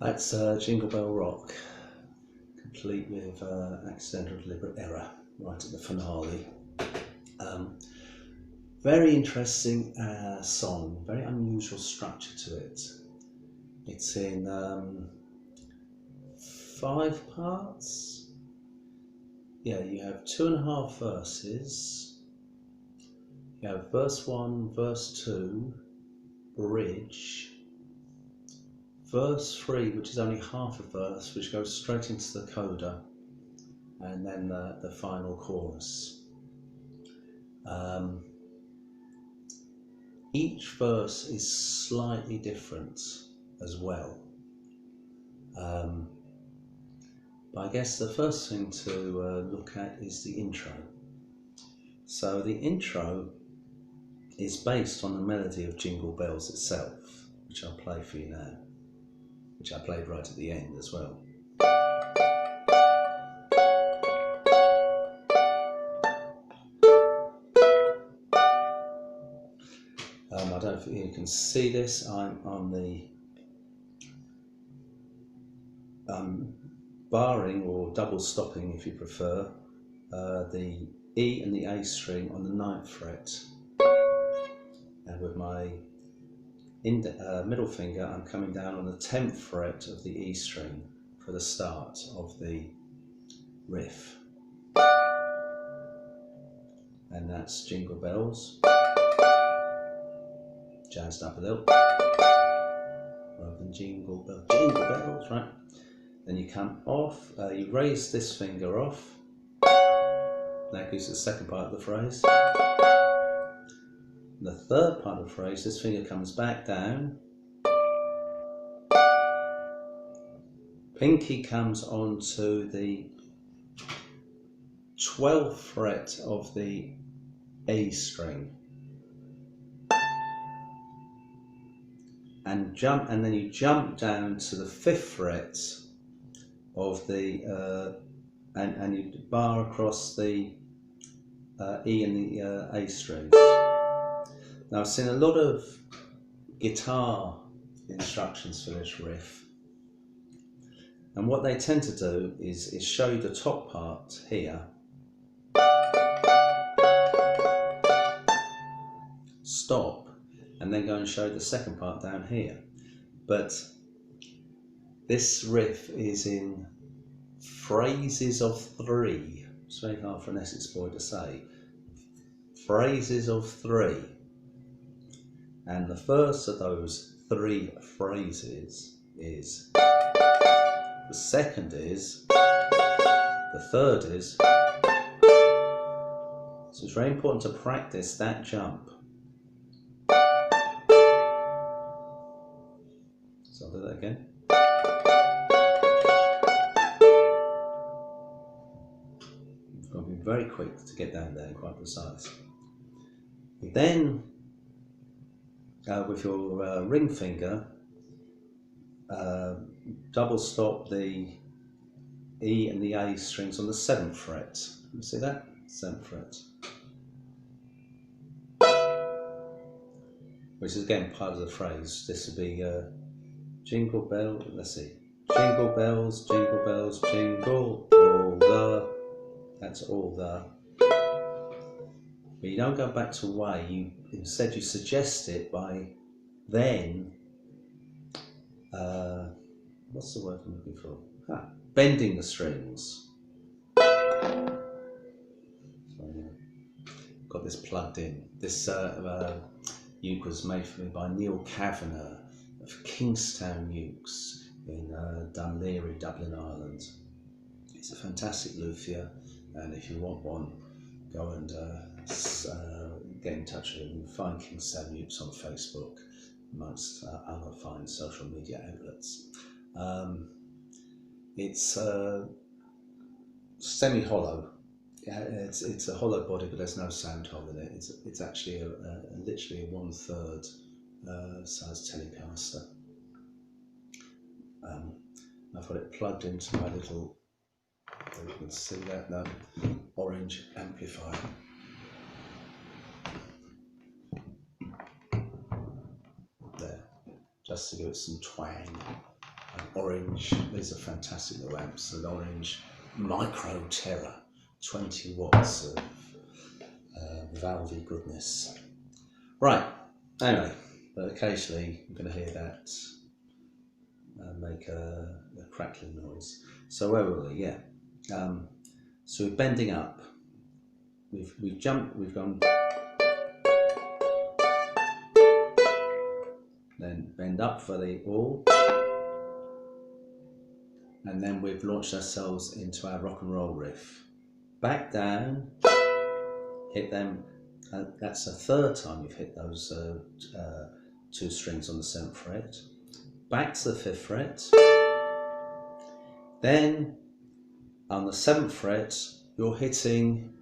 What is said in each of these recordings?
That's Jingle Bell Rock, complete with accidental deliberate error right at the finale. Very interesting song, very unusual structure to it. It's in 5 parts. Yeah, you have 2.5 verses. You have verse 1, verse 2, bridge, verse 3, which is only half a verse, which goes straight into the coda, and then the final chorus. Each verse is slightly different as well. But I guess the first thing to look at is the intro. So the intro is based on the melody of Jingle Bells itself, which I'll play for you now, which I played right at the end as well. I don't know if you can see this. I'm on the barring or double stopping, if you prefer, the E and the A string on the 9th fret, and with my middle finger I'm coming down on the 10th fret of the E string for the start of the riff, and that's Jingle Bells, jazzed up a little, rather than jingle bells, right? Then you come off, you raise this finger off, that gives the second part of the phrase. And the third part of the phrase, this finger comes back down, pinky comes onto the 12th fret of the A string, and then you jump down to the 5th fret of the and you bar across the E and the A strings. Now I've seen a lot of guitar instructions for this riff, and what they tend to do is show you the top part here, stop, and then go and show the second part down here. But this riff is in phrases of 3. It's very hard for an Essex boy to say. Phrases of 3. And the first of those 3 phrases is, the second is, the third is. So it's very important to practice that jump. So I'll do that again. You've got to be very quick to get down there and quite precise. Then, with your ring finger, double stop the E and the A strings on the 7th fret. You see that? 7th fret. Which is again part of the phrase. This would be jingle bell, let's see. Jingle bells, jingle all the, that's all the. But you don't go back to way, instead you suggest it by then, what's the word I'm looking for? Bending the strings. Got this plugged in. This uke was made for me by Neil Kavanagh of Kingstown Ukes in Dunleary, Dublin, Ireland. It's a fantastic luthier, and if you want one, go and get in touch with him. Find Kingstown Ukes on Facebook, amongst other fine social media outlets. It's semi-hollow. Yeah, it's a hollow body, but there's no sound hole in it. It's actually literally a 1/3 size Telecaster. I've got it plugged into my little, you can see that now, orange amplifier. There, just to give it some twang. orange. These are fantastic little amps. An orange Micro Terror, 20 watts of valvey goodness. Right. Anyway, but occasionally I'm going to hear that make a crackling noise. So where were we? Yeah. So we're bending up. We've jumped. We've gone. Then bend up for the all, and then we've launched ourselves into our rock and roll riff. Back down, hit them. That's the third time you've hit those two strings on the 7th fret. Back to the 5th fret. Then on the 7th fret, you're hitting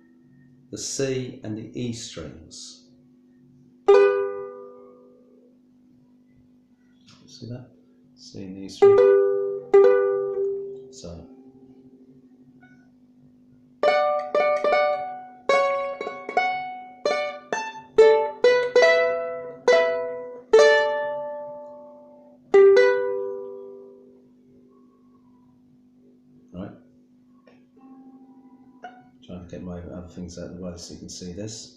the C and the E strings. See that? C and E string. So. Right. Trying to get my other things out of the way so you can see this.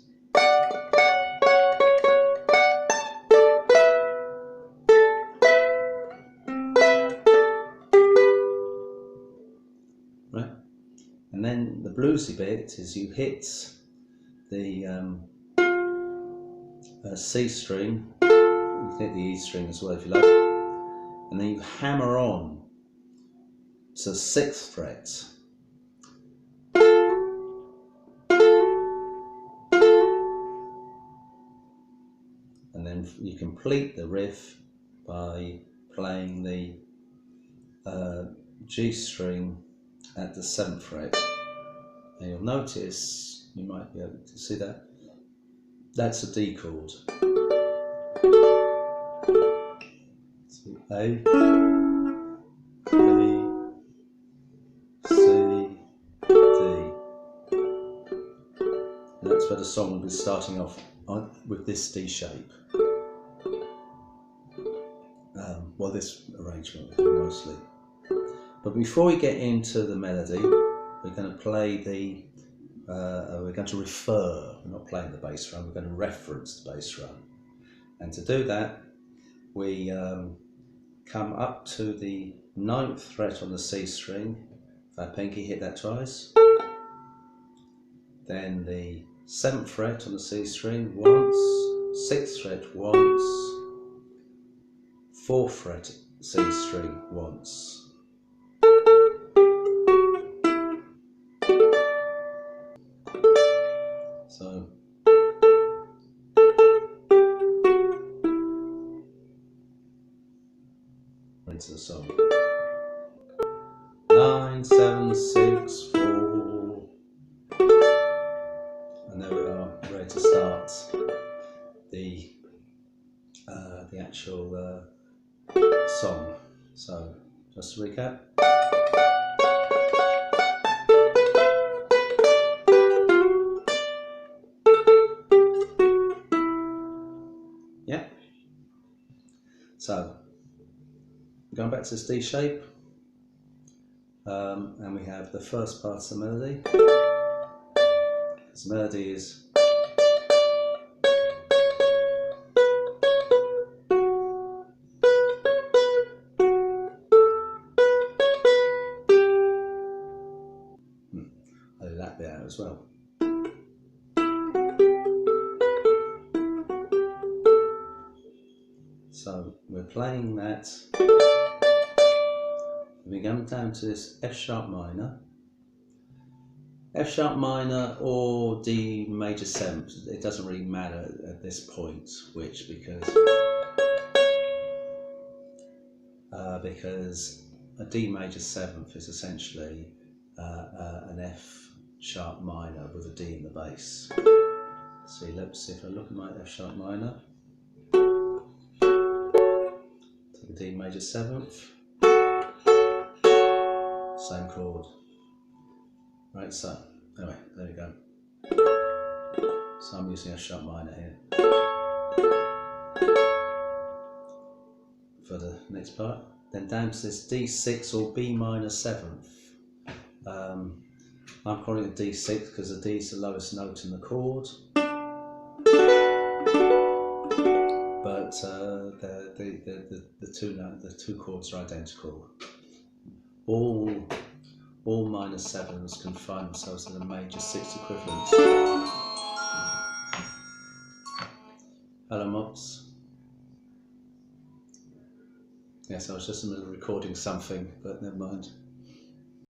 Right. And then the bluesy bit is you hit the C string, you can hit the E string as well if you like, and then you hammer on to the 6th fret. And then you complete the riff by playing the G string at the 7th fret. And you'll notice, you might be able to see that, that's a D chord. So A, B, C, D. And that's where the song will be starting off with this D shape. Well, this arrangement mostly. But before we get into the melody, we're going to play the, we're going to refer, we're not playing the bass run, we're going to reference the bass run. And to do that, we come up to the 9th fret on the C string, with our pinky, hit that twice. Then the 7th fret on the C string once, 6th fret once, 4th fret C string once. So into the song. 9, 7, 6, 4, and there we are, ready to start the actual song. So just to recap. Yeah. So going back to this D shape, and we have the first part of the melody. This melody is I'll do that bit out as well. So we're playing that, we're going down to this F sharp minor or D major 7th, it doesn't really matter at this point which, because a D major 7th is essentially an F sharp minor with a D in the bass. So let's see if I look at my F sharp minor. The D major 7th, same chord. Right, so anyway, there we go. So I'm using a sharp minor here for the next part. then down to this D6 or B minor 7th. I'm calling it D6 because the D is the lowest note in the chord, but the two chords are identical. All minor 7s can find themselves in a major 6 equivalent. Hello, Mops. Yes, I was just in the middle of recording something, but never mind.